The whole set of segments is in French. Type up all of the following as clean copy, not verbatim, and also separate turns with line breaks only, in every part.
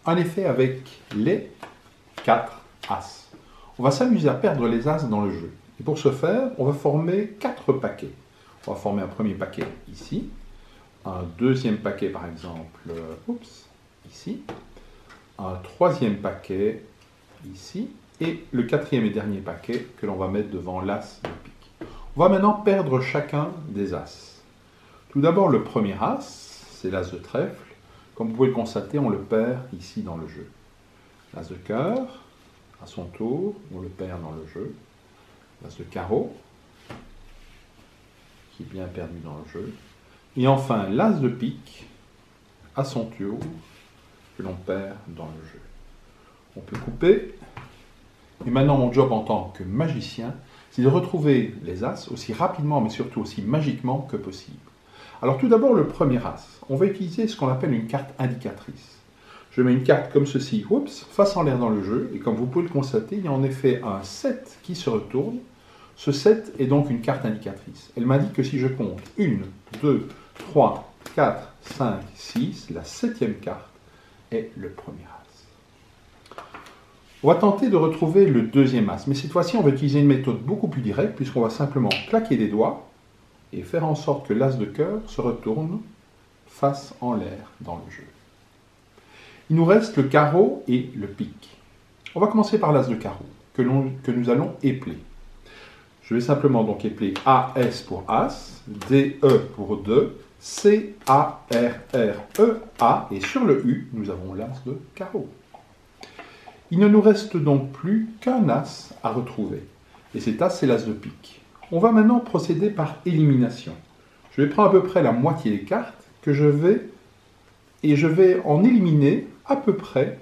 En effet, avec les 4 As. On va s'amuser à perdre les As dans le jeu. Et pour ce faire, on va former 4 paquets. On va former un premier paquet ici, un deuxième paquet par exemple, ici, un troisième paquet ici, et le quatrième et dernier paquet que l'on va mettre devant l'As de pique. On va maintenant perdre chacun des As. Tout d'abord, le premier As, c'est l'As de trèfle. Comme vous pouvez le constater, on le perd ici dans le jeu. L'As de cœur, à son tour, on le perd dans le jeu. L'As de carreau, qui est bien perdu dans le jeu. Et enfin, l'As de pique, à son tour, que l'on perd dans le jeu. On peut couper. Et maintenant, mon job en tant que magicien, c'est de retrouver les As aussi rapidement, mais surtout aussi magiquement que possible. Alors tout d'abord, le premier As. On va utiliser ce qu'on appelle une carte indicatrice. Je mets une carte comme ceci, face en l'air dans le jeu, et comme vous pouvez le constater, il y a en effet un 7 qui se retourne. Ce 7 est donc une carte indicatrice. Elle m'indique que si je compte 1, 2, 3, 4, 5, 6, la 7e carte est le premier As. On va tenter de retrouver le deuxième As, mais cette fois-ci, on va utiliser une méthode beaucoup plus directe, puisqu'on va simplement claquer des doigts et faire en sorte que l'As de cœur se retourne face en l'air dans le jeu. Il nous reste le carreau et le pique. On va commencer par l'As de carreau, que nous allons épeler. Je vais simplement donc épeler AS pour As, DE pour 2, CARREA, et sur le U, nous avons l'As de carreau. Il ne nous reste donc plus qu'un As à retrouver, et cet As, c'est l'As de pique. On va maintenant procéder par élimination. Je vais prendre à peu près la moitié des cartes que je vais en éliminer à peu près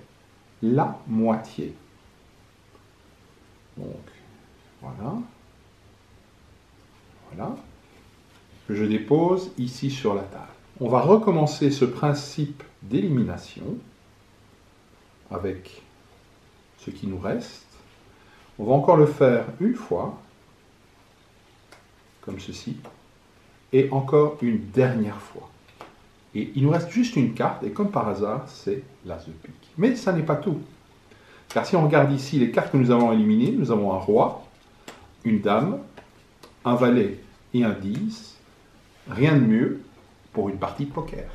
la moitié. Donc, voilà. Voilà. Que je dépose ici sur la table. On va recommencer ce principe d'élimination avec ce qui nous reste. On va encore le faire une fois, comme ceci, et encore une dernière fois. Et il nous reste juste une carte, et comme par hasard, c'est l'As de pique. Mais ça n'est pas tout. Car si on regarde ici les cartes que nous avons éliminées, nous avons un roi, une dame, un valet et un 10. Rien de mieux pour une partie de poker.